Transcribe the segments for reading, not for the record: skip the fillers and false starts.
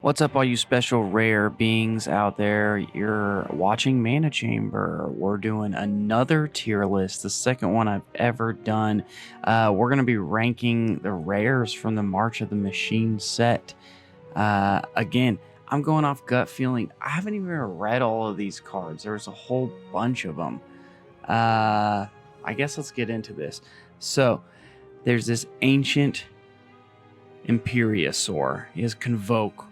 What's up, all you special rare beings out there? You're watching Mana Chamber. We're doing another tier list, the second one I've ever done. We're going to be ranking the rares from the March of the Machine set. Again, I'm going off gut feeling. I haven't even read all of these cards. There's a whole bunch of them. I guess let's get into this. So, there's this Ancient Imperiosaur. He has Convoke.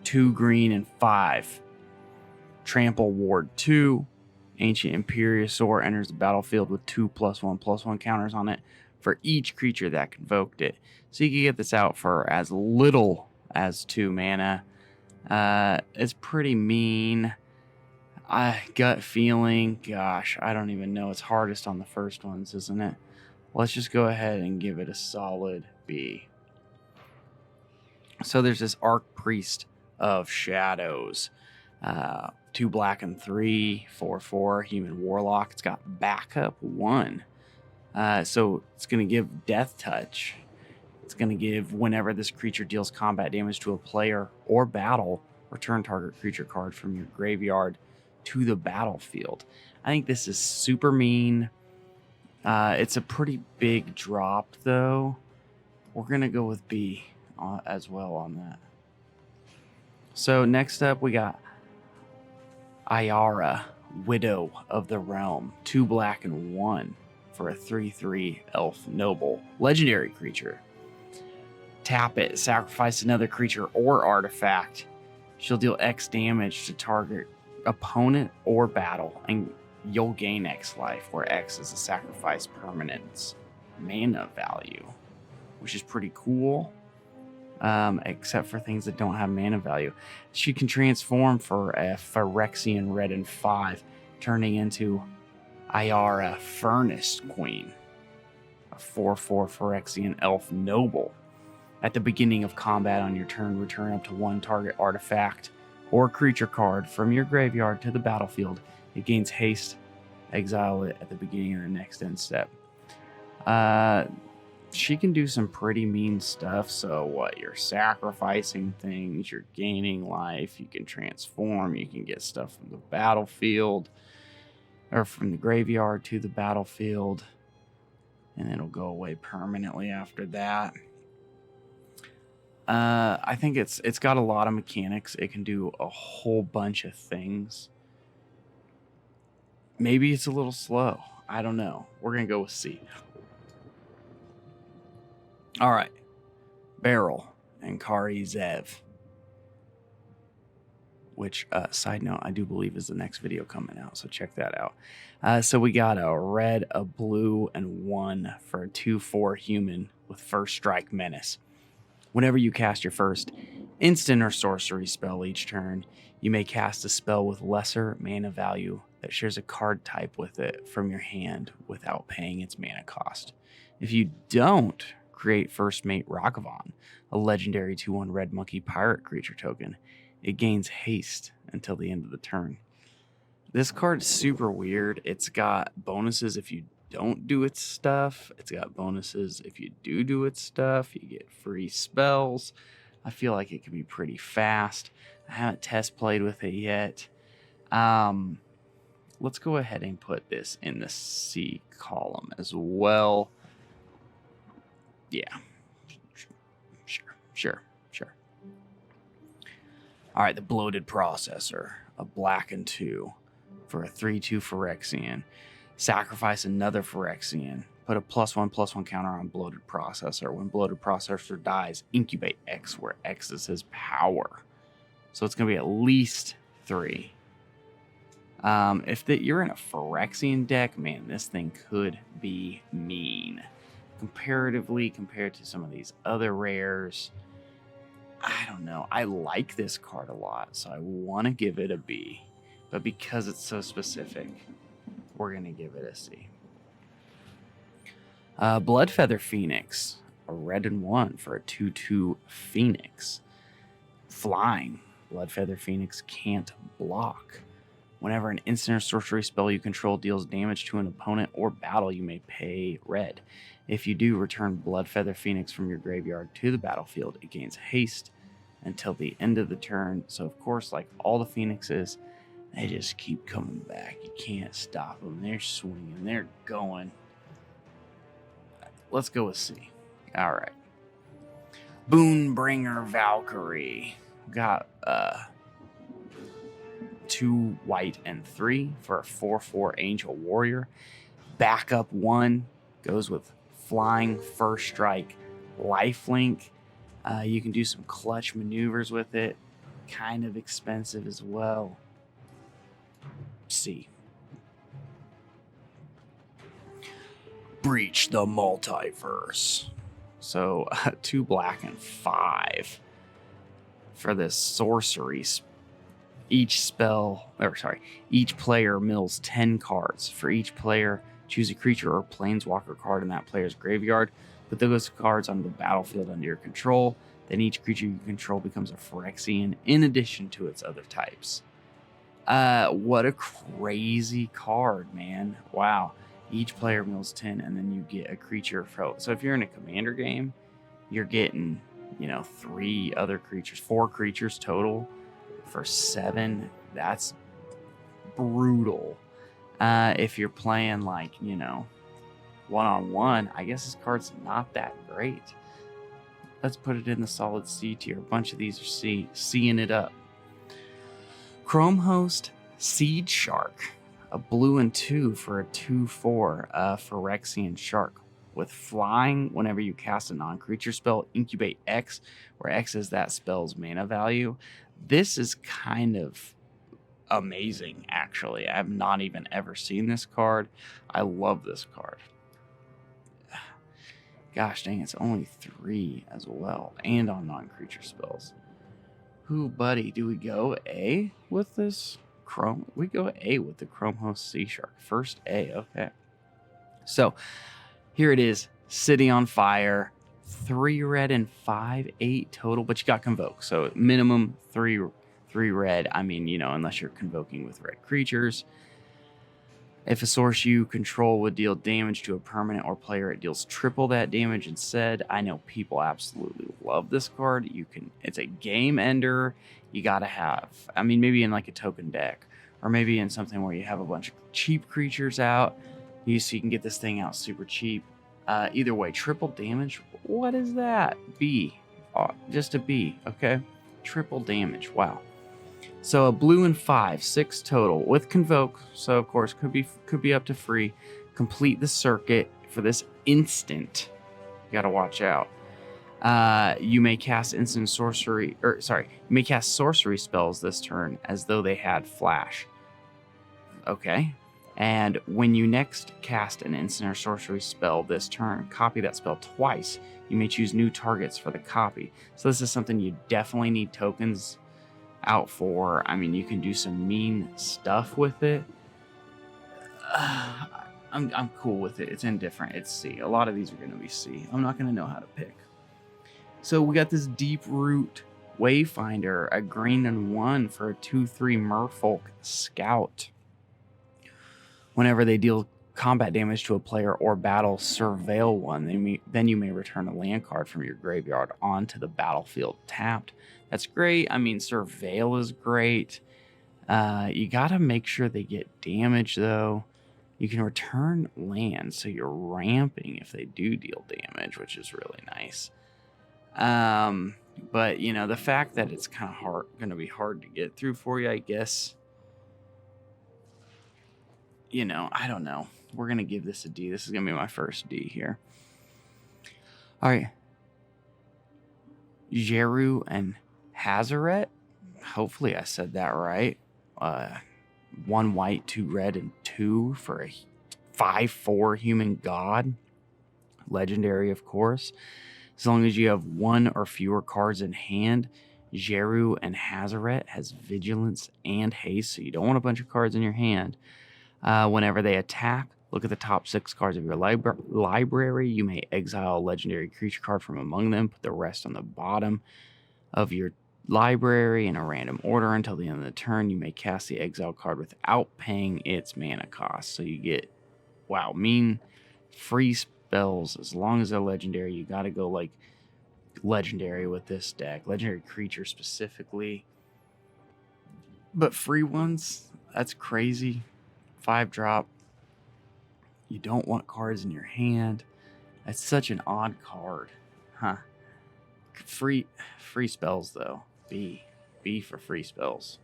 2 green and 5. Trample Ward 2. Ancient Imperiosaur enters the battlefield with 2+1/+1 counters on it for each creature that convoked it. So you can get this out for as little as 2 mana. It's pretty mean. Gut feeling, gosh, I don't even know. It's hardest on the first ones, isn't it? Let's just go ahead and give it a solid B. So there's this Archpriest of Shadows. 2 black and 3, 4/4 human warlock. It's got backup 1. So it's going to give death touch. It's going to give, whenever this creature deals combat damage to a player or battle, return target creature card from your graveyard to the battlefield. I think this is super mean. It's a pretty big drop, though. We're going to go with B as well on that. So next up, we got Ayara, Widow of the Realm. 2 black and 1 for a 3/3 elf noble. Legendary creature. Tap it, sacrifice another creature or artifact. She'll deal X damage to target opponent or battle, and you'll gain X life, where X is a sacrifice permanent's mana value, which is pretty cool. Except for things that don't have mana value. She can transform for a Phyrexian red and 5, turning into Ayara Furnace Queen, a 4/4 Phyrexian elf noble. At the beginning of combat on your turn, return up to 1 target artifact or creature card from your graveyard to the battlefield. It gains haste. Exile it at the beginning of the next end step. She can do some pretty mean stuff. So what? You're sacrificing things, you're gaining life, you can transform, you can get stuff from the battlefield or from the graveyard to the battlefield, and it'll go away permanently after that. I think it's got a lot of mechanics. It can do a whole bunch of things. Maybe it's a little slow. I don't know. We're going to go with C. All right, Beryl and Kari Zev, which, side note, I do believe is the next video coming out, so check that out. So we got a red, a blue, and 1 for a 2/4 human with First Strike Menace. Whenever you cast your first instant or sorcery spell each turn, you may cast a spell with lesser mana value that shares a card type with it from your hand without paying its mana cost. If you don't create First Mate Ragavan, a legendary 2/1 red monkey pirate creature token, it gains haste until the end of the turn. This card's super weird. It's got bonuses if you don't do its stuff. It's got bonuses if you do its stuff. You get free spells. I feel like it could be pretty fast. I haven't test played with it yet. Let's go ahead and put this in the C column as well. Yeah, sure. All right, the Bloated Processor, a black and 2 for a 3/2 Phyrexian. Sacrifice another Phyrexian. Put a +1/+1 counter on Bloated Processor. When Bloated Processor dies, incubate X, where X is his power. So it's going to be at least 3. If you're in a Phyrexian deck, man, this thing could be mean. Comparatively, compared to some of these other rares, I don't know. I like this card a lot, so I want to give it a B. But because it's so specific, we're going to give it a C. Bloodfeather Phoenix, a red and 1 for a 2/2 Phoenix. Flying. Bloodfeather Phoenix can't block. Whenever an instant or sorcery spell you control deals damage to an opponent or battle, you may pay red. If you do, return Bloodfeather Phoenix from your graveyard to the battlefield. It gains haste until the end of the turn. So of course, like all the Phoenixes, they just keep coming back. You can't stop them. They're swinging. They're going. Let's go with C. All right. Boonbringer Valkyrie. Got 2 white and 3 for a 4/4 Angel Warrior. Backup 1 goes with Flying, First Strike, Lifelink. You can do some clutch maneuvers with it. Kind of expensive as well. C. Breach the Multiverse. So 2 black and 5 for this sorcery. Each player mills 10 cards. For each player, choose a creature or planeswalker card in that player's graveyard. Put those cards on the battlefield under your control. Then each creature you control becomes a Phyrexian in addition to its other types. What a crazy card, man. Wow. Each player mills 10, and then you get a creature. So if you're in a commander game, you're getting, 3 other creatures, 4 creatures total for 7. That's brutal. If you're playing like, one-on-one, I guess this card's not that great. Let's put it in the solid C tier. A bunch of these are C'ing it up. Chrome Host Seed Shark. A blue and 2 for a 2/4 Phyrexian Shark. With flying, whenever you cast a non-creature spell, incubate X, where X is that spell's mana value. This is kind of amazing, actually. I have not even ever seen this card. I love this card. Gosh dang, it's only 3 as well, and on non-creature spells. Who, buddy, do we go A with this Chrome? We go A with the Chrome Host Sea Shark. First A, okay. So, here it is, City on Fire. 3 red and 5/8 total, but you got Convoke, so minimum 3 red. I mean, unless you're convoking with red creatures. If a source you control would deal damage to a permanent or player, it deals triple that damage instead. I know people absolutely love this card. It's a game ender. You gotta have, maybe in like a token deck, or maybe in something where you have a bunch of cheap creatures out, so you can get this thing out super cheap. Either way, triple damage. What is that? B. Just a B, okay? Triple damage. Wow. So a blue and 5, 6 total with Convoke. So of course could be up to free. Complete the circuit for this instant. You gotta watch out. You may cast sorcery spells this turn as though they had flash. Okay. And when you next cast an instant or sorcery spell this turn, copy that spell twice. You may choose new targets for the copy. So this is something you definitely need tokens out for. You can do some mean stuff with it. I'm cool with it. It's indifferent. It's C. A lot of these are going to be C. I'm not going to know how to pick. So we got this Deep Root Wayfinder, a green and 1 for a 2/3 Merfolk Scout. Whenever they deal combat damage to a player or battle surveil one, then you may return a land card from your graveyard onto the battlefield tapped. That's great. Surveil is great. You gotta make sure they get damage though. You can return land, so you're ramping if they do deal damage, which is really nice. But the fact that it's kind of gonna be hard to get through for you, I guess. I don't know. We're going to give this a D. This is going to be my first D here. All right. Jeru and Hazaret. Hopefully I said that right. 1 white, 2 red, and 2 for a 5/4 human god. Legendary, of course. As long as you have 1 or fewer cards in hand, Jeru and Hazaret has vigilance and haste, so you don't want a bunch of cards in your hand. Whenever they attack, look at the top 6 cards of your library. You may exile a legendary creature card from among them. Put the rest on the bottom of your library in a random order until the end of the turn. You may cast the exile card without paying its mana cost. So you get, mean free spells. As long as they're legendary, you got to go like legendary with this deck. Legendary creature specifically. But free ones, that's crazy. 5-drop. You don't want cards in your hand. That's such an odd card. Huh. Free spells though. B for free spells.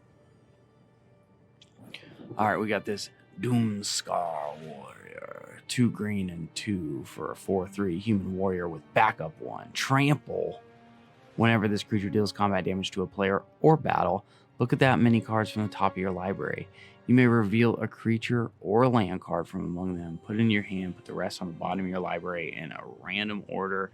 Alright, we got this Doomscar Warrior. 2 green and 2 for a 4/3 human warrior with backup 1. Trample. Whenever this creature deals combat damage to a player or battle, look at that many cards from the top of your library. You may reveal a creature or a land card from among them, put it in your hand, put the rest on the bottom of your library in a random order.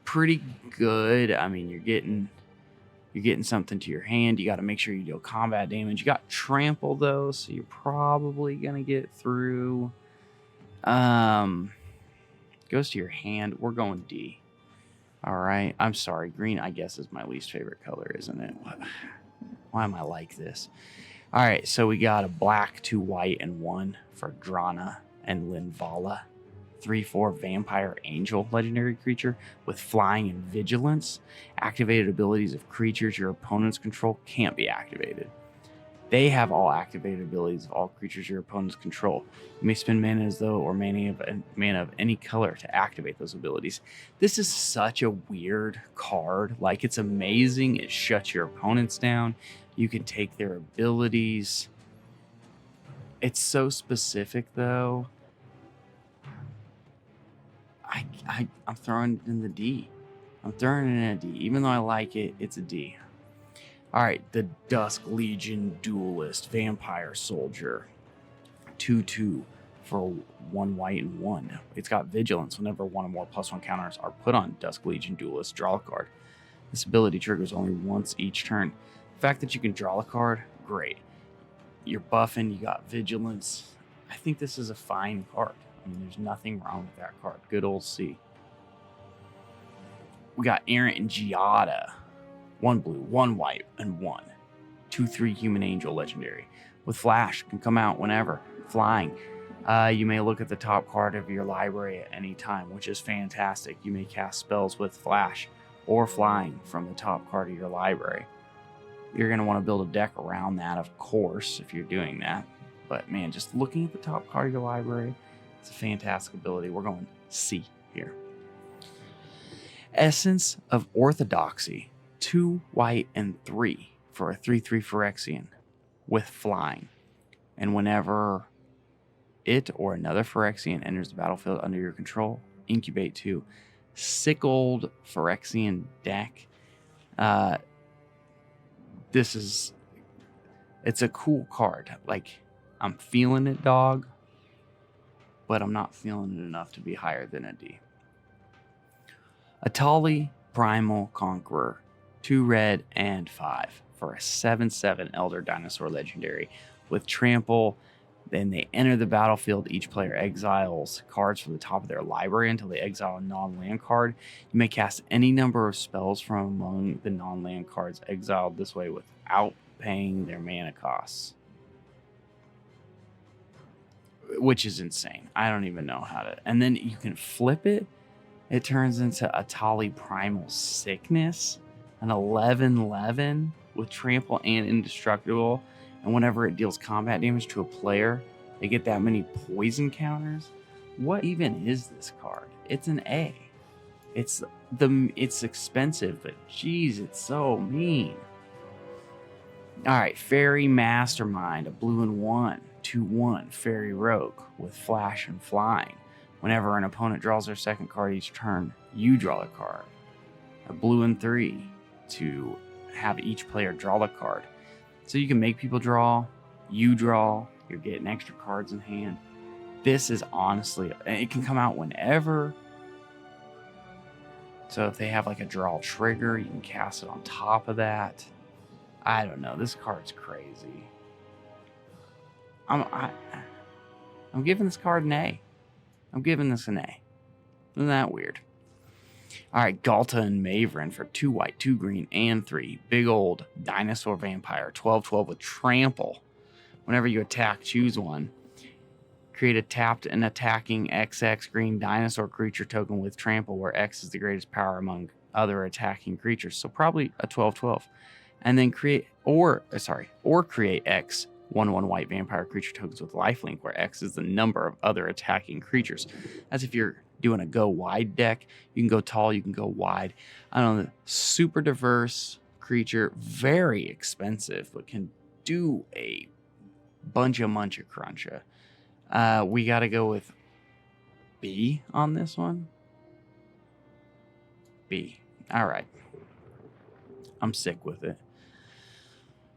Pretty good. I mean, you're getting something to your hand. You got to make sure you deal combat damage. You got trample though, so you're probably gonna get through. Goes to your hand. We're going D. All right. I'm sorry. Green, I guess, is my least favorite color, isn't it? Why am I like this? All right. So we got a black, 2 white, and 1 for Drana and Linvala. 3/4 Vampire Angel legendary creature with flying and vigilance. Activated abilities of creatures your opponents control can't be activated. They have all activated abilities of all creatures your opponents control. You may spend mana as though or mana of any color to activate those abilities. This is such a weird card. Like, it's amazing. It shuts your opponents down. You can take their abilities. It's so specific though. I'm throwing it in the D. I'm throwing it in a D. Even though I like it, it's a D. All right, the Dusk Legion Duelist Vampire Soldier. 2/2 for 1 white and 1. It's got vigilance. Whenever 1 or more +1 counters are put on Dusk Legion Duelist, draw a card. This ability triggers only once each turn. The fact that you can draw a card, great. You're buffing, you got vigilance. I think this is a fine card. I mean, there's nothing wrong with that card. Good old C. We got Errant and Giada. 1 blue, 1 white, and 1. 2/3 human angel legendary. With flash, can come out whenever. Flying. You may look at the top card of your library at any time, which is fantastic. You may cast spells with flash or flying from the top card of your library. You're going to want to build a deck around that, of course, if you're doing that. But man, just looking at the top card of your library, it's a fantastic ability. We're going C here. Essence of Orthodoxy. 2 white and 3 for a 3/3 Phyrexian with flying. And whenever it or another Phyrexian enters the battlefield under your control, incubate 2. Sick old Phyrexian deck. It's a cool card. Like, I'm feeling it, dog, but I'm not feeling it enough to be higher than a D. Atali Primal Conqueror. 2 red and 5 for a 7/7 Elder Dinosaur legendary with trample. Then they enter the battlefield. Each player exiles cards from the top of their library until they exile a non-land card. You may cast any number of spells from among the non-land cards exiled this way without paying their mana costs, which is insane. I don't even know how to. And then you can flip it. It turns into Atali Primal Sickness. An 11/11 with trample and indestructible. And whenever it deals combat damage to a player, they get that many poison counters. What even is this card? It's an A. It's expensive, but geez, it's so mean. All right, Fairy Mastermind, a blue and 1, 2/1 Fairy Rogue with flash and flying. Whenever an opponent draws their second card each turn, you draw a card. A blue and 3 to have each player draw the card. So you can make people draw, you draw, you're getting extra cards in hand. This is honestly, it can come out whenever. So if they have like a draw trigger, you can cast it on top of that. I don't know, this card's crazy. I'm giving this card an A. I'm giving this an A. Isn't that weird? All right, Galta and Maverin for 2 white, 2 green, and 3. Big old dinosaur vampire, 12/12 with trample. Whenever you attack, choose 1. Create a tapped and attacking XX green dinosaur creature token with trample, where X is the greatest power among other attacking creatures. So probably a 12/12. And then create X 1/1 white vampire creature tokens with lifelink, where X is the number of other attacking creatures. As if you're doing a go wide deck, you can go tall, you can go wide. I don't know, super diverse creature, very expensive, but can do a bunch of cruncha. We got to go with B on this one. B. All right. I'm sick with it.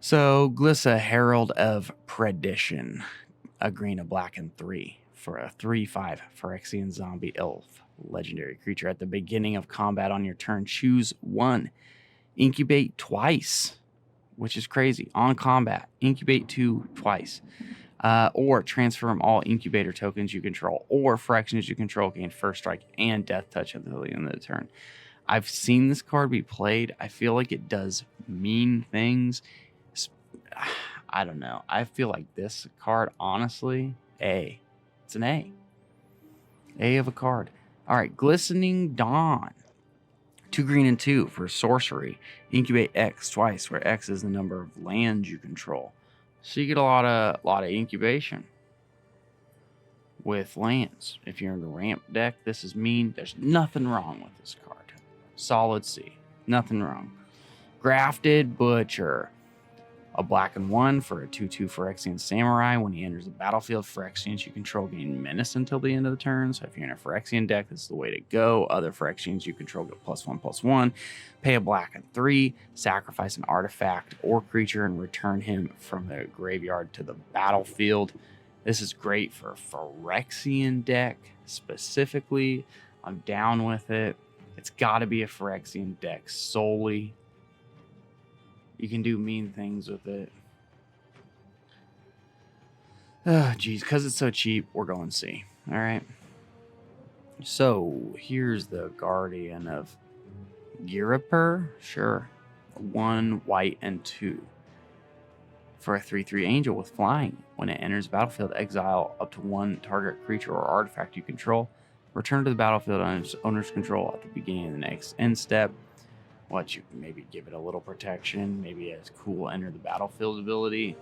So, Glissa, Herald of Perdition, a green, a black, and 3 for a 3/5 Phyrexian zombie elf legendary creature. At the beginning of combat on your turn, choose one. Incubate twice, which is crazy. On combat, incubate 2 twice. Or transform all incubator tokens you control or fractions you control, gain first strike and death touch until the end of the turn. I've seen this card be played. I feel like it does mean things. I don't know. I feel like this card, honestly, A. It's an A. A of a card. All right, Glistening Dawn. 2 green and 2 for sorcery. Incubate X twice, where X is the number of lands you control. So you get a lot of incubation with lands. If you're in a ramp deck, this is mean. There's nothing wrong with this card. Solid C. Nothing wrong. Grafted Butcher. A black and 1 for a 2/2 Phyrexian Samurai. When he enters the battlefield, Phyrexians you control gain menace until the end of the turn. So if you're in a Phyrexian deck, this is the way to go. Other Phyrexians you control get +1/+1. Pay a black and 3. Sacrifice an artifact or creature and return him from the graveyard to the battlefield. This is great for a Phyrexian deck specifically. I'm down with it. It's got to be a Phyrexian deck solely. You can do mean things with it. Oh, geez. Because it's so cheap, we're going C. All right. So, here's the Guardian of Giriper. Sure. 1 white and 2. For a 3/3 angel with flying. When it enters the battlefield, exile up to 1 target creature or artifact you control. Return to the battlefield on its owner's control at the beginning of the next end step. What, you can maybe give it a little protection, maybe a cool enter the battlefield ability.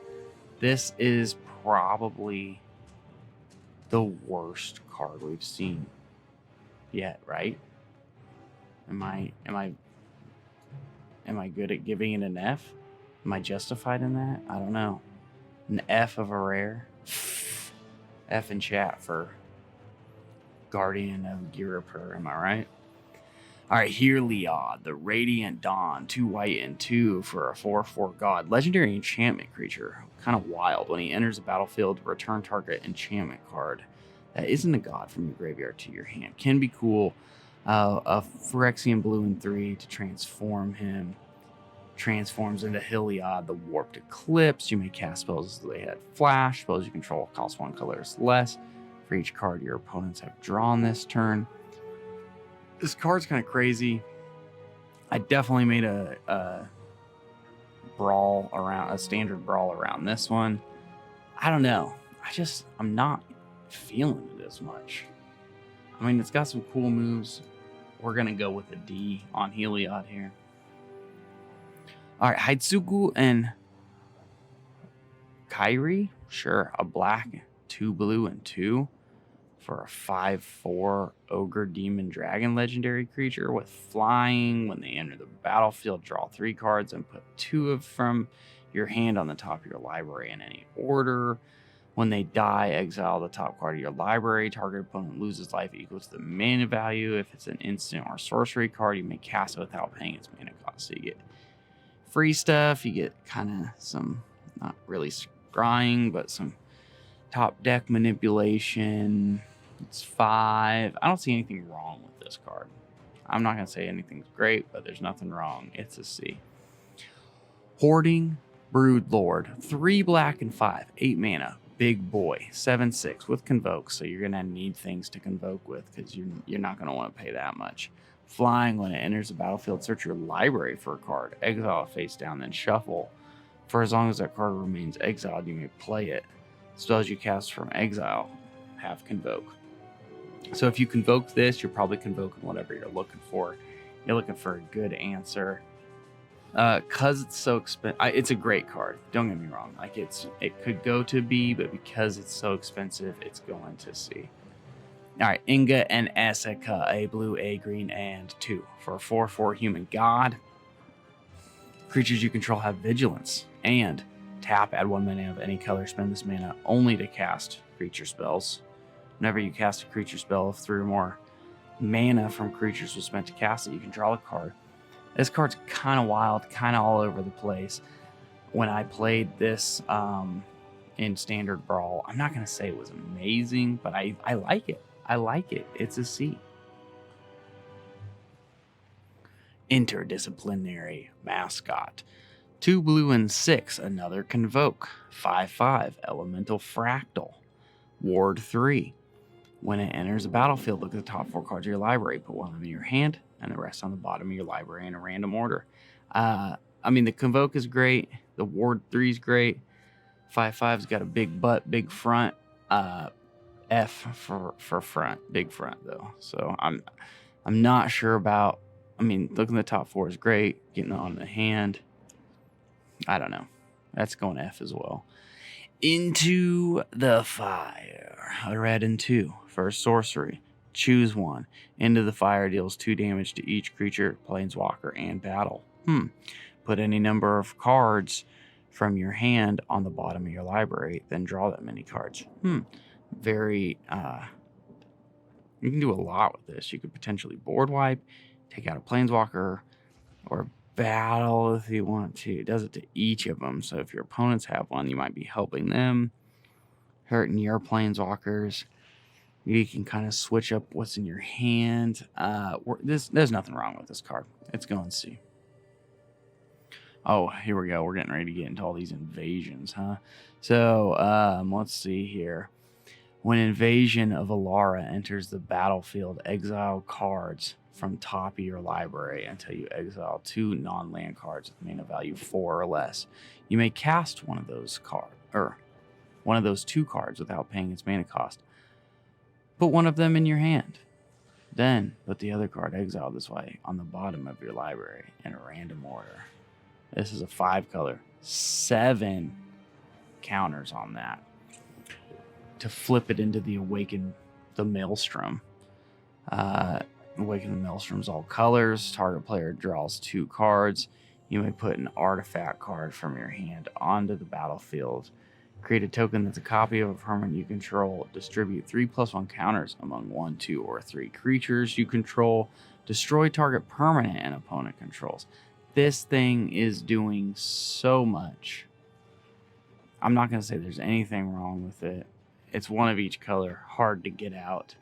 This is probably the worst card we've seen yet, right? Am I good at giving it an F? Am I justified in that? I don't know. An F of a rare. F in chat for Guardian of Giriper, am I right? All right, Heliod, the Radiant Dawn, 2 white and 2 for a 4/4 god. Legendary enchantment creature. Kind of wild. When he enters the battlefield, return target enchantment card that isn't a god from your graveyard to your hand. Can be cool. A Phyrexian blue and 3 to transform him. Transforms into Heliod, the Warped Eclipse. You may cast spells as they had flash. Spells you control cost 1 color less. For each card your opponents have drawn this turn. This card's kind of crazy. I definitely made a standard brawl around this one. I don't know. I'm not feeling it as much. I mean, it's got some cool moves. We're going to go with a D on Heliod here. All right, Haitsugu and Kairi. Sure, a black, 2 blue, and 2. For a 5/4 Ogre Demon Dragon legendary creature with flying. When they enter the battlefield, draw 3 cards and put 2 from your hand on the top of your library in any order. When they die, exile the top card of your library. Target opponent loses life equal to the mana value. If it's an instant or sorcery card, you may cast it without paying its mana cost. So you get free stuff. You get kind of some, not really scrying, but some top deck manipulation. It's 5. I don't see anything wrong with this card. I'm not going to say anything's great, but there's nothing wrong. It's a C. Hoarding Broodlord. 3 black and 5. 8 mana. Big boy. 7/6 with Convoke. So you're going to need things to Convoke with because you're not going to want to pay that much. Flying. When it enters the battlefield, search your library for a card. Exile it face down, then shuffle. For as long as that card remains exiled, you may play it. Spells you cast from exile have Convoke. So if you Convoke this, you're probably convoking whatever you're looking for You're looking for a good answer. Cause it's so expensive, it's a great card. Don't get me wrong. Like it could go to B, but because it's so expensive, it's going to C. All right, Inga and Asaka, a blue, a green, and 2 for a 4/4 human god. Creatures you control have vigilance and tap. Add 1 mana of any color. Spend this mana only to cast creature spells. Whenever you cast a creature spell, if 3 or more mana from creatures was spent to cast it, you can draw a card. This card's kind of wild, kind of all over the place. When I played this in Standard Brawl, I'm not going to say it was amazing, but I like it. I like it. It's a C. Interdisciplinary Mascot. 2 blue and 6, another Convoke. 5/5, Elemental Fractal. Ward 3. When it enters the battlefield, look at the top 4 cards of your library. Put 1 of them in your hand and the rest on the bottom of your library in a random order. I mean, the Convoke is great. The Ward 3 is great. 5/5's got a big butt, big front. F for front, big front though. So I'm not sure about. I mean, looking at the top 4 is great. Getting on the hand, I don't know. That's going F as well. Into the Fire. A red and 2 for a sorcery. Choose 1. Into the Fire deals 2 damage to each creature, planeswalker, and battle. Put any number of cards from your hand on the bottom of your library, then draw that many cards. Very, you can do a lot with this. You could potentially board wipe, take out a planeswalker, or battle if you want to. It does it to each of them. So if your opponents have one, you might be helping them, hurting your planeswalkers. You can kind of switch up what's in your hand. There's nothing wrong with this card. It's going C. Oh, here we go. We're getting ready to get into all these invasions, huh? So let's see here. When Invasion of Alara enters the battlefield, exile cards from top of your library until you exile 2 non-land cards with mana value 4 or less. You may cast one of those 2 cards without paying its mana cost. Put 1 of them in your hand. Then put the other card exiled this way on the bottom of your library in a random order. This is a 5 color. 7 counters on that. To flip it into the Awaken the Maelstrom. Awaken the Maelstrom's all colors. Target player draws 2 cards. You may put an artifact card from your hand onto the battlefield. Create a token that's a copy of a permanent you control. Distribute 3/1 counters among 1, 2, or 3 creatures you control. Destroy target permanent and opponent controls. This thing is doing so much. I'm not going to say there's anything wrong with it. It's 1 of each color, hard to get out.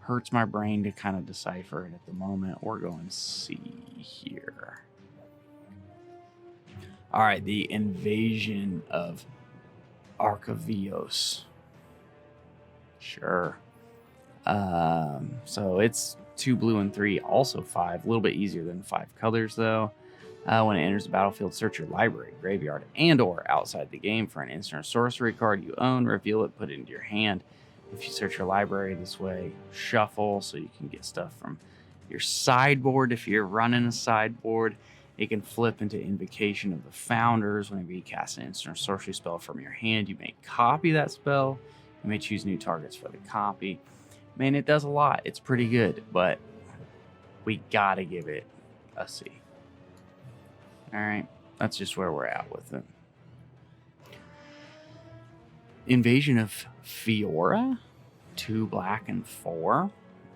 Hurts my brain to kind of decipher it at the moment. We're going C here. All right, the Invasion of Arcavios. Sure. So it's 2 blue and 3, also 5. A little bit easier than 5 colors, though. When it enters the battlefield, search your library, graveyard, and or outside the game for an instant or sorcery card you own. Reveal it, put it into your hand. If you search your library this way, shuffle so you can get stuff from your sideboard. If you're running a sideboard, it can flip into Invocation of the Founders. Whenever you cast an instant or sorcery spell from your hand, you may copy that spell. You may choose new targets for the copy. Man, it does a lot. It's pretty good, but we gotta give it a C. All right, that's just where we're at with it. Invasion of Fiora, 2 black and 4.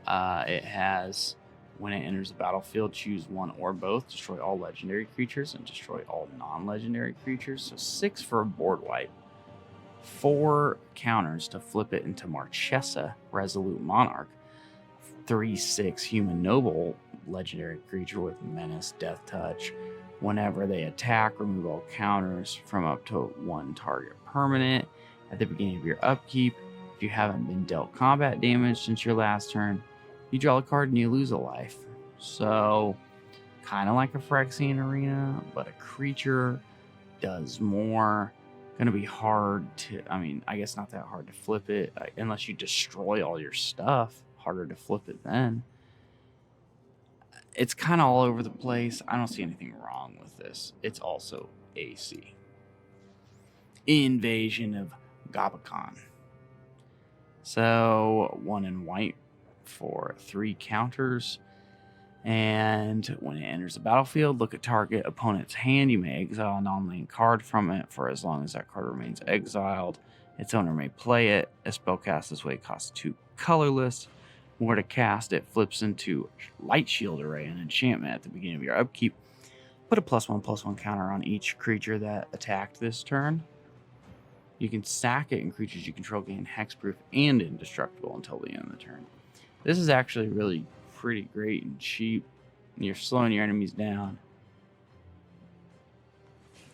It has, when it enters the battlefield, choose 1 or both, destroy all legendary creatures, and destroy all non-legendary creatures. So 6 for a board wipe. 4 counters to flip it into Marchesa, Resolute Monarch. 3/6 human noble legendary creature with menace, death touch. Whenever they attack, remove all counters from up to 1 target permanent. At the beginning of your upkeep, if you haven't been dealt combat damage since your last turn, you draw a card and you lose a life. So, kind of like a Phyrexian Arena, but a creature does more. Gonna be hard to, I guess not that hard to flip it, unless you destroy all your stuff. Harder to flip it then. It's kind of all over the place. I don't see anything wrong with this. It's also AC. Invasion of Gabakan. So 1 in white for 3 counters. And when it enters the battlefield, look at target opponent's hand. You may exile a non-land card from it for as long as that card remains exiled. Its owner may play it. A spell cast this way costs 2 colorless. Were to cast, it flips into Light Shield Array, an enchantment at the beginning of your upkeep. Put a +1/+1 counter on each creature that attacked this turn. You can sack it, and creatures you control gain hexproof and indestructible until the end of the turn. This is actually really pretty great and cheap. You're slowing your enemies down.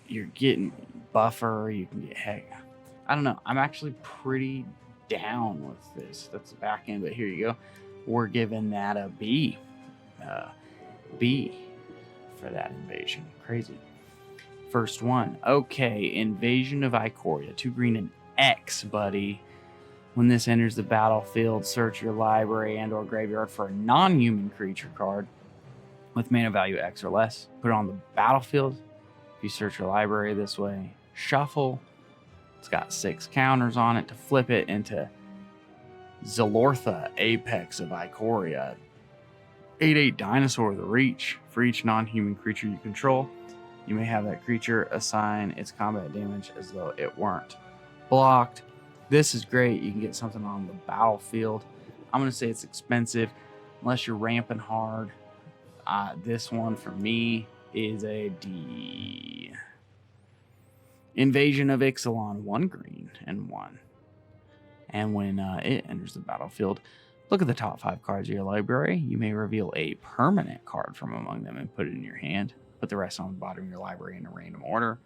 You're getting buffer. You can get heck. I don't know. I'm actually pretty down with this. That's the back end, but here you go. We're giving that a B. B for that invasion. Crazy. First one. Okay, Invasion of Ikoria. 2 green and X, buddy. When this enters the battlefield, search your library and or graveyard for a non-human creature card with mana value X or less. Put it on the battlefield. If you search your library this way, shuffle. It's got 6 counters on it to flip it into Zalortha, Apex of Ikoria. 8/8 Dinosaur with a Reach. For each non-human creature you control, you may have that creature assign its combat damage as though it weren't blocked. This is great. You can get something on the battlefield. I'm going to say it's expensive unless you're ramping hard. This one for me is a D. Invasion of Ixalan. 1 green and 1. And when it enters the battlefield, look at the top 5 cards of your library. You may reveal a permanent card from among them and put it in your hand. Put the rest on the bottom of your library in a random order.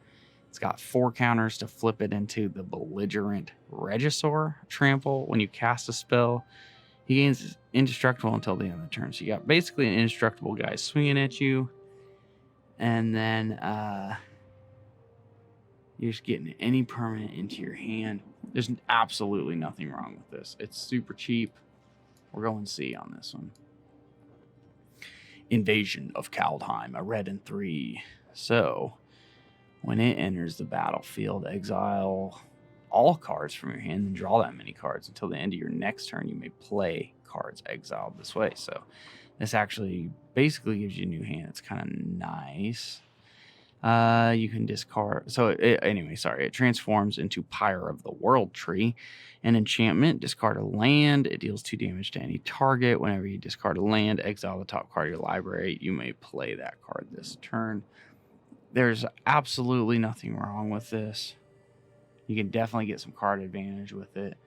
It's got 4 counters to flip it into the Belligerent Regisaur Trample. When you cast a spell, he gains indestructible until the end of the turn. So you got basically an indestructible guy swinging at you. And then you're just getting any permanent into your hand. There's absolutely nothing wrong with this. It's super cheap. We're going C on this one. Invasion of Kaldheim, a red and 3. So when it enters the battlefield, exile all cards from your hand and draw that many cards. Until the end of your next turn, you may play cards exiled this way. So this actually basically gives you a new hand. It's kind of nice. You can discard. So it transforms into Pyre of the World Tree. An enchantment, discard a land. It deals 2 damage to any target. Whenever you discard a land, exile the top card of your library. You may play that card this turn. There's absolutely nothing wrong with this. You can definitely get some card advantage with it.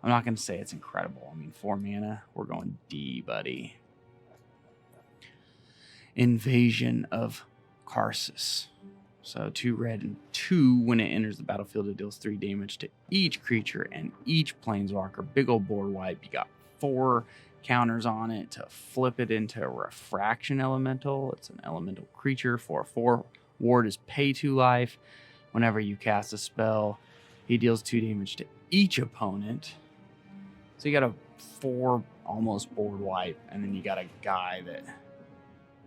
I'm not going to say it's incredible. I mean, 4 mana, we're going D, buddy. Invasion of Karsus. So 2 red and 2. When it enters the battlefield, it deals 3 damage to each creature and each planeswalker. Big old board wipe. You got 4 counters on it to flip it into a Refraction Elemental. It's an elemental creature for 4. Ward is pay 2 life. Whenever you cast a spell, he deals 2 damage to each opponent. So you got a 4 almost board wipe, and then you got a guy that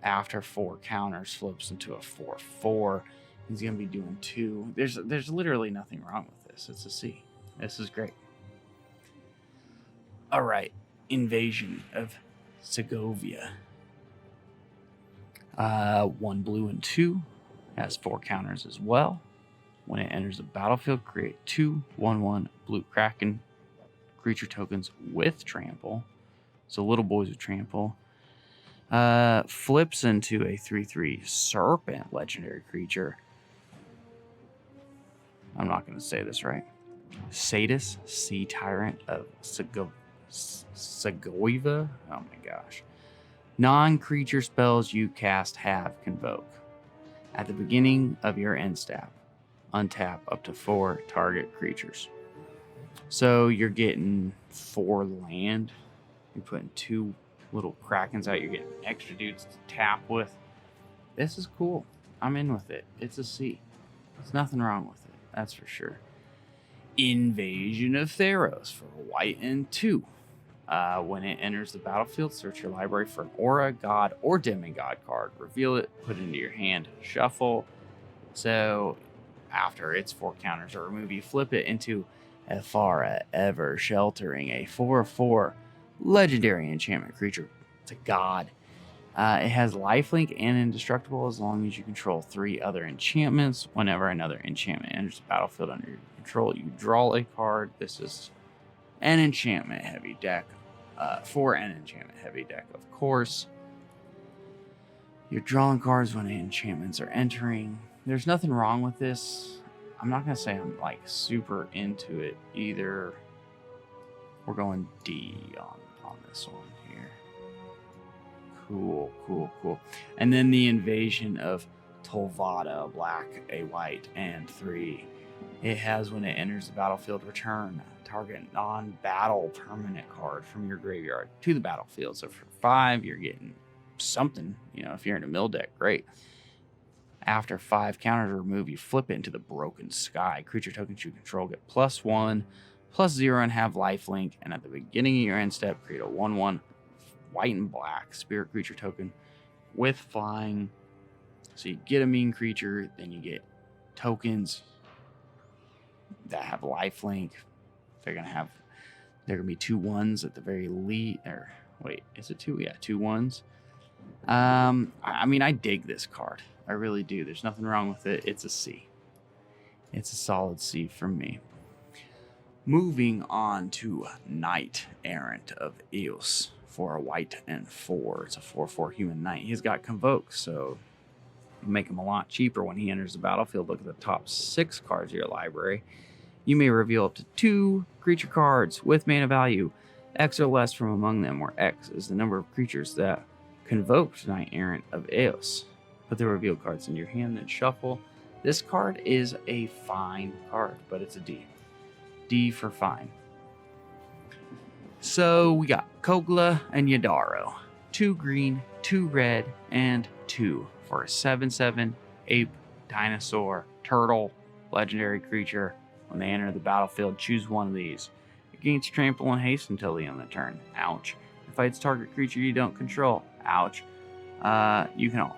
after 4 counters flips into a 4/4. He's going to be doing 2. There's literally nothing wrong with this. It's a C. This is great. All right. Invasion of Segovia. 1 blue and 2. Has 4 counters as well. When it enters the battlefield, create 2 1/1 blue Kraken creature tokens with trample. So little boys with trample. Flips into a 3/3 serpent legendary creature. I'm not going to say this right. Sadis, Sea Tyrant of Segovia. Oh my gosh. Non-creature spells you cast have Convoke. At the beginning of your end step, untap up to 4 target creatures. So you're getting 4 land. You're putting 2 little Krakens out. You're getting extra dudes to tap with. This is cool. I'm in with it. It's a C. There's nothing wrong with it. That's for sure. Invasion of Theros for 1 white and 2. When it enters the battlefield, search your library for an aura, god, or demigod card. Reveal it, put it into your hand, shuffle. So after its 4 counters are removed, you flip it into Ephara, ever sheltering, a 4/4 legendary enchantment creature. It's a god. It has lifelink and indestructible as long as you control 3 other enchantments. Whenever another enchantment enters the battlefield under your control, you draw a card. This is an enchantment heavy deck. For an enchantment heavy deck, of course. You're drawing cards when enchantments are entering. There's nothing wrong with this. I'm not going to say I'm like super into it either. We're going D on this one here. Cool. And then the invasion of Tolvada, a black, a white, and 3. It has, when it enters the battlefield, return target non-battle permanent card from your graveyard to the battlefield. So for 5, you're getting something. You know, if you're in a mill deck, great. After 5 counters are removed, you flip it into the Broken Sky. Creature tokens you control get +1, +0, and have lifelink. And at the beginning of your end step, create a 1/1 white and black spirit creature token with flying. So you get a mean creature, then you get tokens that have lifelink. They're gonna be 2/1s at the very least. Or wait, is it 2? Yeah, 2/1s. I mean, I dig this card. I really do. There's nothing wrong with it. It's a C. It's a solid C from me. Moving on to Knight Errant of Eos for a white and 4. It's a 4/4 human knight. He's got Convoke, so you make him a lot cheaper when he enters the battlefield. Look at the top 6 cards of your library. You may reveal up to 2 creature cards with mana value, X or less from among them, where X is the number of creatures that convoked Knight Errant of Eos. Put the revealed cards in your hand, then shuffle. This card is a fine card, but it's a D. D for fine. So we got Kogla and Yadaro. 2 green, 2 red, and 2 for a 7/7 ape, dinosaur, turtle, legendary creature. When they enter the battlefield, choose one of these. It gains trample and haste until the end of the turn. Ouch. It fights target creature you don't control. Ouch. You can.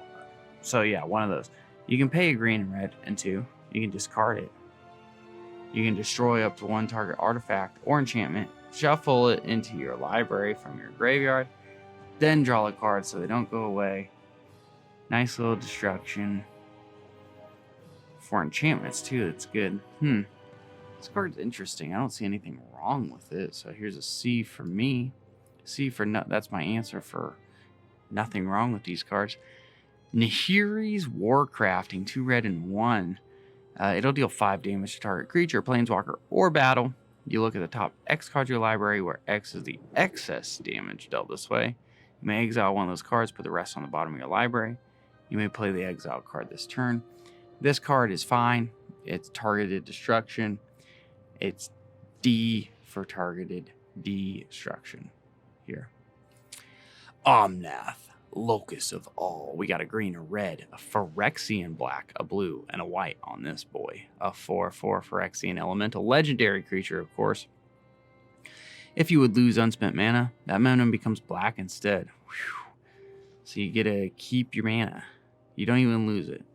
So yeah, one of those. You can pay a green and red and 2. You can discard it. You can destroy up to 1 target artifact or enchantment. Shuffle it into your library from your graveyard. Then draw a card so they don't go away. Nice little destruction. For enchantments too, that's good. This card's interesting. I don't see anything wrong with it. So here's a C for me. C for no. That's my answer for nothing wrong with these cards. Nahiri's Warcrafting, 2 red and 1. It'll deal 5 damage to target creature, planeswalker, or battle. You look at the top X cards of your library, where X is the excess damage dealt this way. You may exile one of those cards, put the rest on the bottom of your library. You may play the exile card this turn. This card is fine. It's targeted destruction. It's D for targeted destruction here. Omnath, Locus of All. We got a green, a red, a Phyrexian black, a blue, and a white on this boy. A 4/4 Phyrexian Elemental. Legendary creature, of course. If you would lose unspent mana, that mana becomes black instead. Whew. So you get to keep your mana. You don't even lose it.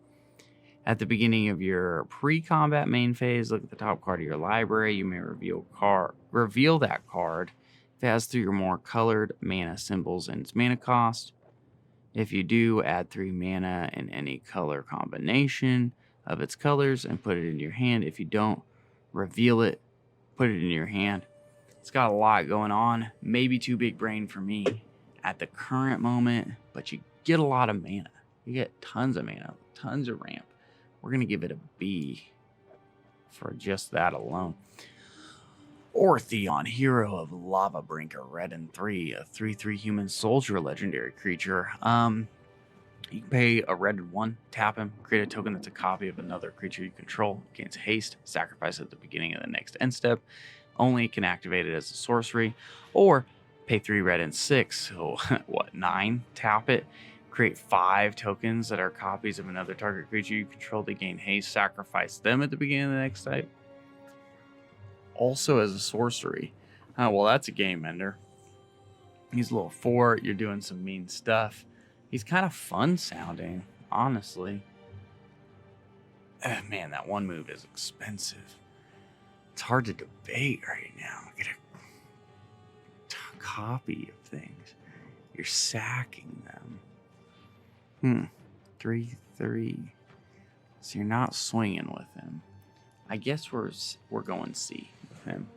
At the beginning of your pre-combat main phase, look at the top card of your library. You may reveal that card if it has 3 or more colored mana symbols in its mana cost. If you do, add 3 mana in any color combination of its colors and put it in your hand. If you don't, reveal it, put it in your hand. It's got a lot going on. Maybe too big brain for me at the current moment, but you get a lot of mana. You get tons of mana, tons of ramp. We're going to give it a B for just that alone. Ortheon, Hero of Lava Brinker, red and 3, a 3/3 human soldier legendary creature. You can pay a red and 1, tap him, create a token that's a copy of another creature you control, gains haste, sacrifice at the beginning of the next end step. Only can activate it as a sorcery, or pay 3 red and 6, so 9, tap it, create 5 tokens that are copies of another target creature you control to gain haste, sacrifice them at the beginning of the next step. Also as a sorcery. Well, that's a game ender. He's a little fort. You're doing some mean stuff. He's kind of fun sounding, honestly. Man, that one move is expensive. It's hard to debate right now. Get a copy of things. You're sacking them. 3/3. So you're not swinging with him. I guess we're going C with him.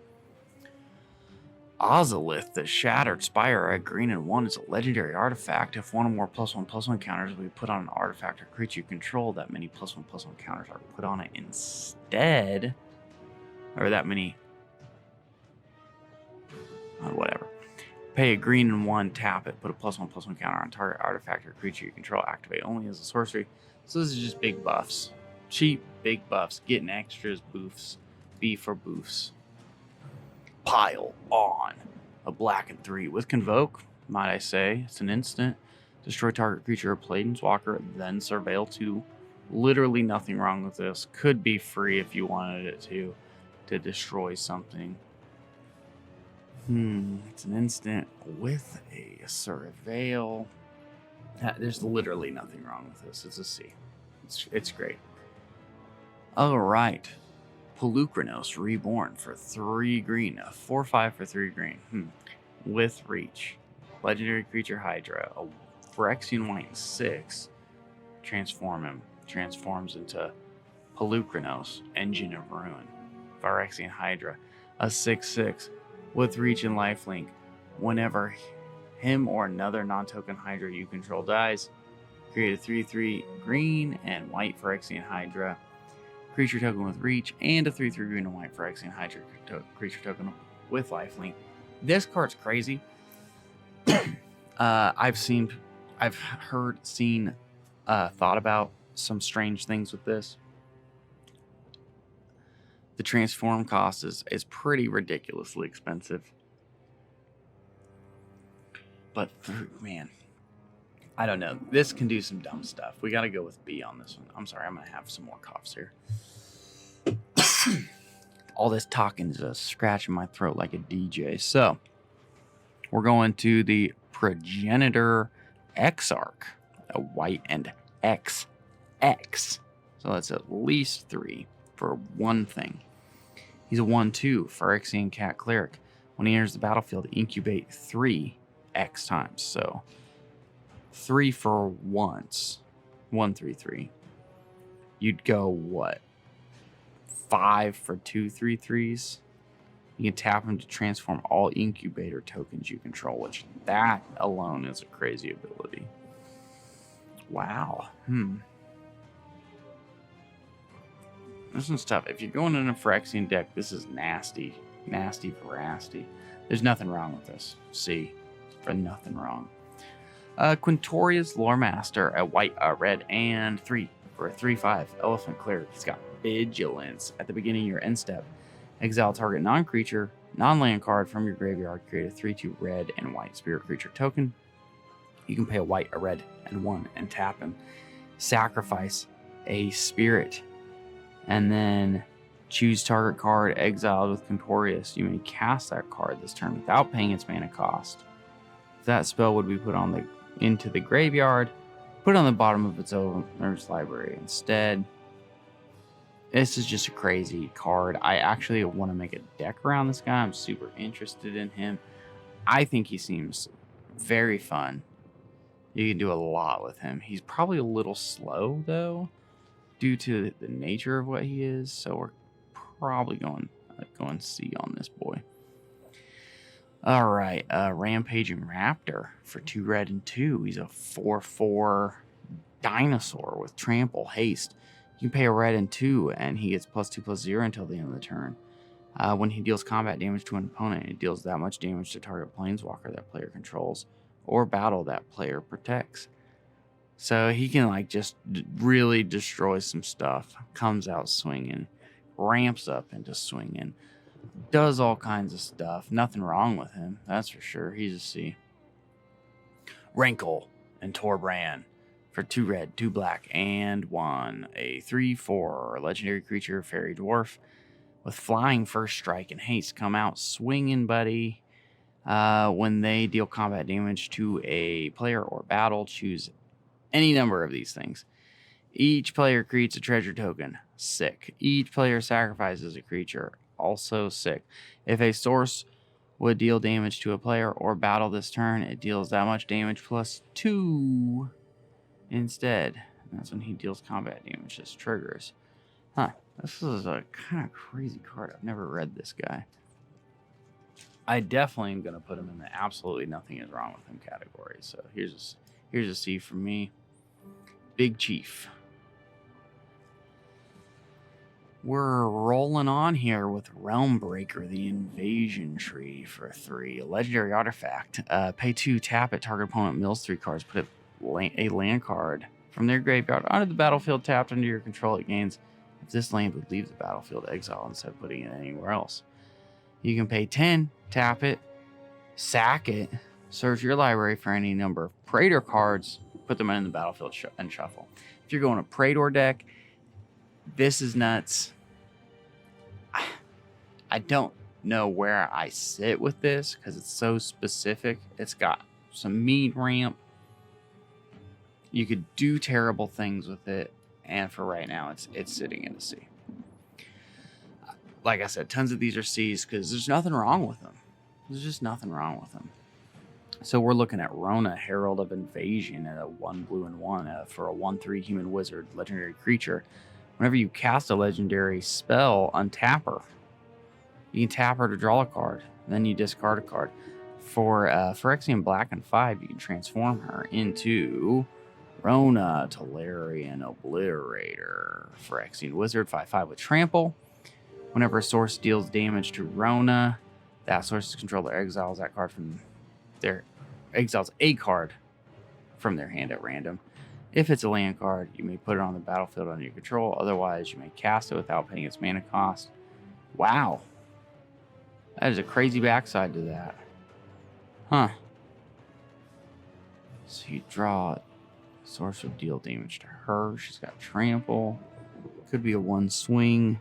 Ozolith, the Shattered Spire at green and 1 is a legendary artifact. If one or more +1/+1 counters will be put on an artifact or creature you control, that many +1/+1 counters are put on it instead. Or that many. Whatever. Pay a green and 1, tap it, put a +1/+1 counter on target artifact or creature you control, activate only as a sorcery. So this is just big buffs. Cheap, big buffs. Getting extras, boofs. B for boofs. Pile on. A black and 3 with Convoke, might I say. It's an instant. Destroy target creature or planeswalker, then Surveil 2. Literally nothing wrong with this. Could be free if you wanted it to destroy something. It's an instant with a Surveil. There's literally nothing wrong with this. It's a C. It's great. All right. Polukranos Reborn for 3 green. A 4/5 for 3 green. With Reach. Legendary creature Hydra. A Phyrexian white 6. Transform him. Transforms into Polukranos, Engine of Ruin. Phyrexian Hydra. A 6/6. With Reach and Lifelink. Whenever him or another non-token Hydra you control dies, create a 3/3 green and white Phyrexian Hydra creature token with Reach, and a 3/3 green and white Phyrexian Hydra creature token with Lifelink. This card's crazy. I've thought about some strange things with this. The transform cost is pretty ridiculously expensive. But, man, I don't know. This can do some dumb stuff. We got to go with B on this one. I'm sorry. I'm going to have some more coughs here. All this talking is just scratching my throat like a DJ. So, we're going to the Progenitor Exarch. A white and XX. So that's at least 3 for one thing. He's a 1/2 Phyrexian Cat Cleric. When he enters the battlefield, incubate 3 X times. So 3 for once. 1/3/3. You'd go what? 5 for 2 3/3s. You can tap him to transform all incubator tokens you control, which that alone is a crazy ability. Wow. This one's tough. If you're going in a Phyrexian deck, this is nasty. Nasty veracity. There's nothing wrong with this. C. For nothing wrong. Quintoria's Lore Master, a white, red, and 3 for a 3/5 Elephant Cleric. He's got Vigilance. At the beginning of your end step, exile target non-creature, non-land card from your graveyard. Create a 3/2 red and white spirit creature token. You can pay a white, a red, and 1 and tap him. Sacrifice a spirit. And then choose target card exiled with Quintorius. You may cast that card this turn without paying its mana cost. If that spell would be put on into the graveyard, put it on the bottom of its owner's library instead. This is just a crazy card. I actually want to make a deck around this guy. I'm super interested in him. I think he seems very fun. You can do a lot with him. He's probably a little slow, though, due to the nature of what he is. So we're probably going C on this boy. All right, Rampaging Raptor for 2 red and 2. He's a 4/4 dinosaur with trample, haste. You can pay a red and 2, and he gets +2/+0 until the end of the turn. When he deals combat damage to an opponent, it deals that much damage to target planeswalker that player controls or battle that player protects. So he can just really destroy some stuff. Comes out swinging, ramps up into swinging, does all kinds of stuff. Nothing wrong with him, that's for sure. He's a C. Rankle and Torbrand for 2 red, 2 black, and 1. A 3/4 legendary creature, fairy dwarf with flying, first strike, and haste. Come out swinging, buddy. When they deal combat damage to a player or battle, choose any number of these things. Each player creates a treasure token. Sick. Each player sacrifices a creature. Also sick. If a source would deal damage to a player or battle this turn, it deals that much damage plus 2 instead. And that's when he deals combat damage. This triggers. Huh. This is a kind of crazy card. I've never read this guy. I definitely am going to put him in the absolutely nothing is wrong with him category. So here's a C from me. Big Chief. We're rolling on here with Realm Breaker, the Invasion Tree for 3. A legendary artifact. Pay 2, tap it, target opponent mills 3 cards. Put a land card from their graveyard onto the battlefield tapped under your control. It gains if this land would leave the battlefield, exile instead of putting it anywhere else. You can pay 10, tap it, sack it, search your library for any number of Praetor cards, put them in the battlefield and shuffle. If you're going a Praetor deck, this is nuts. I don't know where I sit with this because it's so specific. It's got some mean ramp. You could do terrible things with it, and for right now, it's sitting in a C. Like I said, tons of these are C's because there's nothing wrong with them. There's just nothing wrong with them. So we're looking at Rona, Herald of Invasion, at a 1 blue and 1 for a 1/3 human wizard legendary creature. Whenever you cast a legendary spell, untap her. You can tap her to draw a card. Then you discard a card. For Phyrexian Black and 5, you can transform her into Rona, Tolarian Obliterator. Phyrexian Wizard, 5/5 with Trample. Whenever a source deals damage to Rona, that source's controller exiles that card from their exiles a card from their hand at random. If it's a land card, you may put it on the battlefield under your control. Otherwise, you may cast it without paying its mana cost. Wow. That is a crazy backside to that. Huh. So you draw it. Source will deal damage to her. She's got trample. Could be a 1 swing.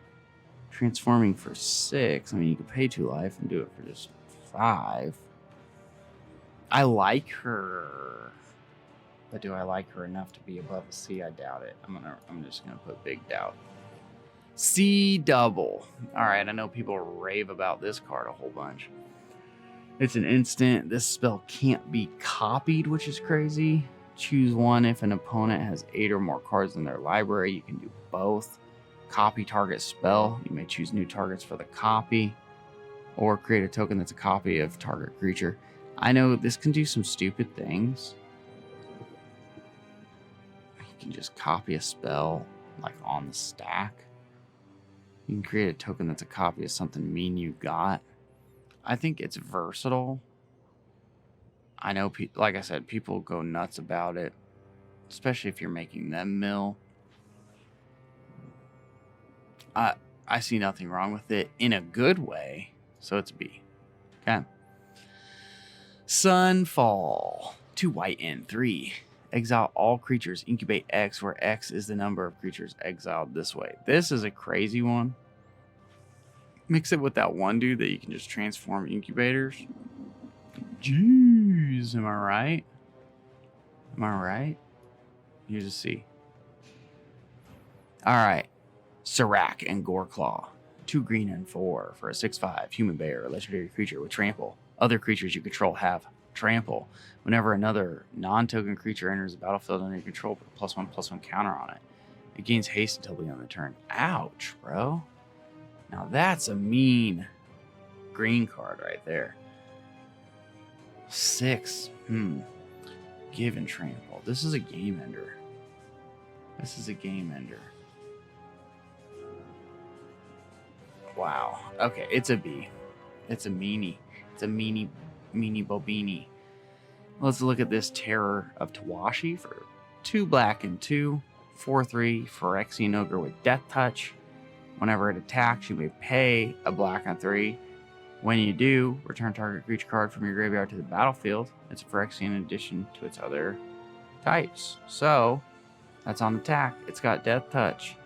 Transforming for 6. I mean, you could pay 2 life and do it for just 5. I like her. But do I like her enough to be above a C? I doubt it. I'm just gonna put big doubt. C double. Alright, I know people rave about this card a whole bunch. It's an instant. This spell can't be copied, which is crazy. Choose one if an opponent has 8 or more cards in their library. You can do both. Copy target spell. You may choose new targets for the copy. Or create a token that's a copy of target creature. I know this can do some stupid things. You can just copy a spell like on the stack. You can create a token that's a copy of something mean you got. I think it's versatile. I know, like I said, people go nuts about it, especially if you're making them mill. I see nothing wrong with it in a good way, so it's B. Okay. Sunfall. 2 white and 3. Exile all creatures. Incubate X, where X is the number of creatures exiled this way. This is a crazy one. Mix it with that one dude that you can just transform incubators. Jeez, am I right? Am I right? Here's a C. Alright. Serac and Goreclaw. 2 green and 4 for a 6/5 human bear, a legendary creature with trample. Other creatures you control have trample. Whenever another non-token creature enters the battlefield under your control, put a +1/+1 counter on it. It gains haste until the end of the turn. Ouch, bro. Now that's a mean green card right there. 6. Give and trample. This is a game ender. This is a game ender. Wow. Okay, it's a B. It's a meanie. It's a meanie bobini. Let's look at this Terror of Tawashi for 2 black and 2. 4/3 Phyrexian Ogre with Death Touch. Whenever it attacks, you may pay a black and 3. When you do, return target creature card from your graveyard to the battlefield. It's a Phyrexian addition to its other types. So, that's on attack. It's got Death Touch.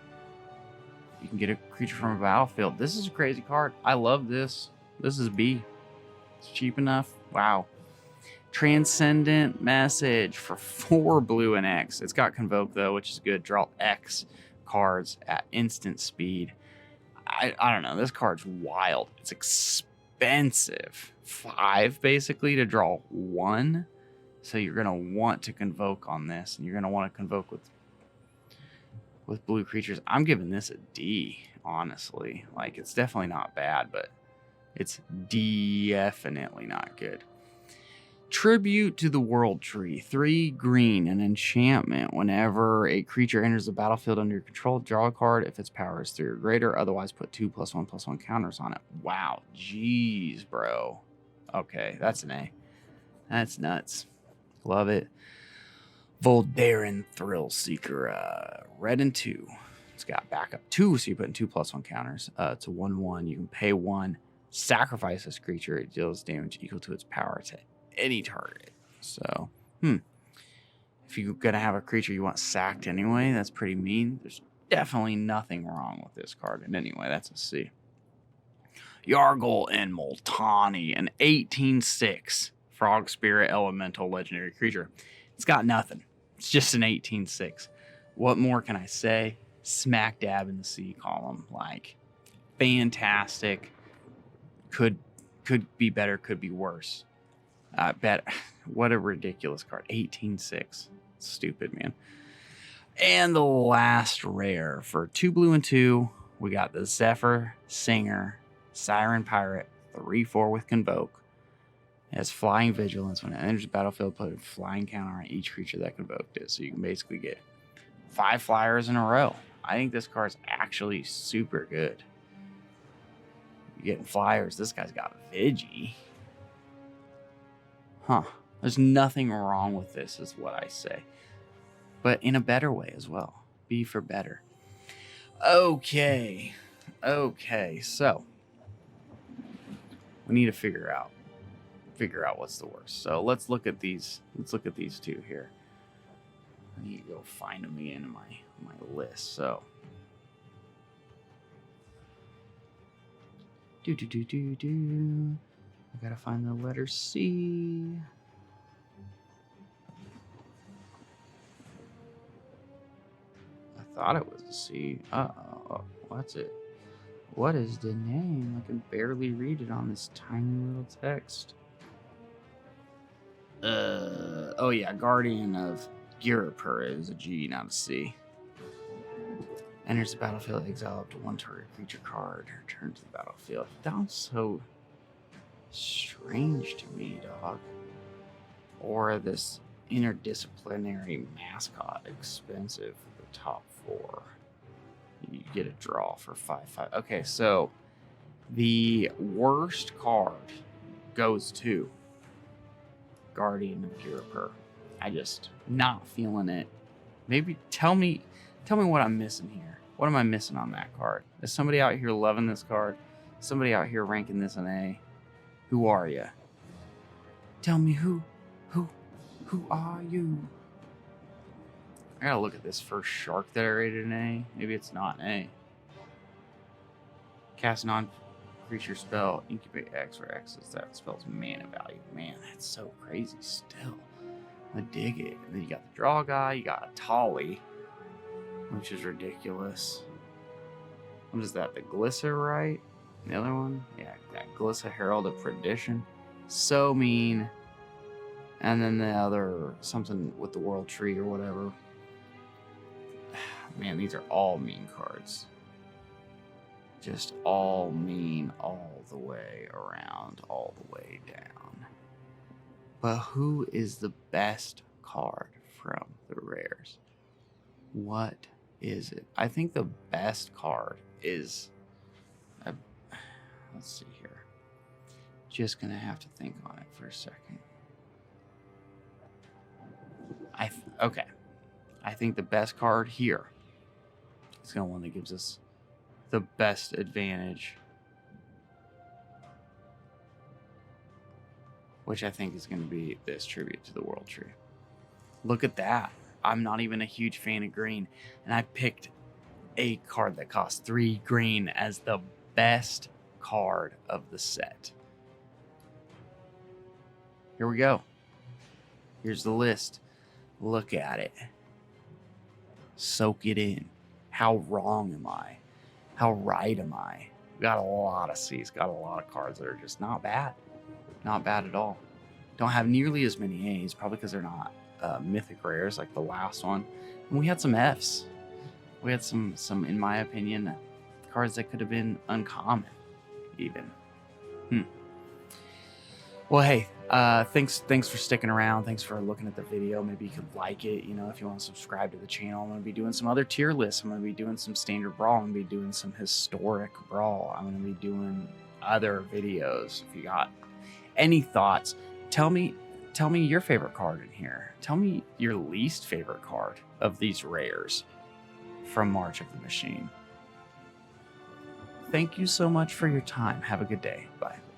You can get a creature from a battlefield. This is a crazy card. I love this. This is B. It's cheap enough. Wow. Transcendent Message for 4 blue and X. It's got Convoke, though, which is good. Draw X cards at instant speed. I don't know. This card's wild. It's expensive. 5, basically, to draw 1. So you're going to want to Convoke on this, and you're going to want to Convoke with blue creatures. I'm giving this a D, honestly. Like, it's definitely not bad, but it's definitely not good. Tribute to the World Tree. 3 green, an enchantment. Whenever a creature enters the battlefield under your control, draw a card if its power is 3 or greater. Otherwise, put 2+1/+1 counters on it. Wow. Jeez, bro. Okay, that's an A. That's nuts. Love it. Voldaren Thrill Seeker. Red and 2. It's got backup 2, so you put in 2+1 counters. It's a 1/1. You can pay 1. Sacrifice this creature. It deals damage equal to its power to any target. So, if you're going to have a creature you want sacked anyway, that's pretty mean. There's definitely nothing wrong with this card. And anyway, that's a C. Yargle and Multani, an 18/6 Frog Spirit Elemental legendary creature. It's got nothing. It's just an 18/6. What more can I say? Smack dab in the C column. Like, fantastic. Could be better, could be worse. What a ridiculous card. 18/6. Stupid, man. And the last rare for 2 blue and 2, we got the Zephyr Singer Siren Pirate, 3/4 with Convoke. It has Flying Vigilance. When it enters the battlefield, put a flying counter on each creature that convoked it. So you can basically get 5 flyers in a row. I think this card's actually super good. You're getting flyers. This guy's got Vigi. There's nothing wrong with this, is what I say. But in a better way as well. B for better. Okay, so we need to figure out what's the worst. So let's look at these. Let's look at these 2 here. I need to go find them again in my list. So I gotta find the letter C. I thought it was a C. What's it? What is the name? I can barely read it on this tiny little text. Oh yeah, Guardian of Girapur is a G, not a C. Enters the battlefield, exile up to 1 target creature card. Return to the battlefield. That was so strange to me, dog. Or this interdisciplinary mascot, expensive for the top 4. You get a draw for 5/5. Okay, so the worst card goes to Guardian of Girapur. I just not feeling it. Maybe tell me what I'm missing here. What am I missing on that card? Is somebody out here loving this card? Somebody out here ranking this an A? Who are you? Tell me who are you? I gotta look at this first shark that I rated an A. Maybe it's not an A. Cast non-creature spell, incubate X, where X is that spell's mana value. Man, that's so crazy still. I dig it. And then you got the draw guy, you got a Tolly, which is ridiculous. What is that? The Glycerite? The other one? Yeah, that Glyssa Herald of Perdition. So mean. And then the other, something with the World Tree or whatever. Man, these are all mean cards. Just all mean all the way around, all the way down. But who is the best card from the rares? What is it? I think the best card is... let's see here. Just gonna have to think on it for a second. Okay. I think the best card here is the one that gives us the best advantage, which I think is going to be this Tribute to the World Tree. Look at that. I'm not even a huge fan of green, and I picked a card that costs 3 green as the best card of the set. Here we go. Here's the list. Look at it. Soak it in. How wrong am I? How right am I? Got a lot of C's. Got a lot of cards that are just not bad. Not bad at all. Don't have nearly as many A's, probably because they're not mythic rares like the last one. And we had some F's. We had some, in my opinion, cards that could have been uncommon, even. Well, hey, thanks for sticking around. Thanks for looking at the video. Maybe you could like it. You know, if you want to subscribe to the channel, I'm going to be doing some other tier lists. I'm going to be doing some standard brawl. I'm going to be doing some historic brawl. I'm going to be doing other videos. If you got any thoughts, tell me your favorite card in here. Tell me your least favorite card of these rares from March of the Machine. Thank you so much for your time. Have a good day. Bye.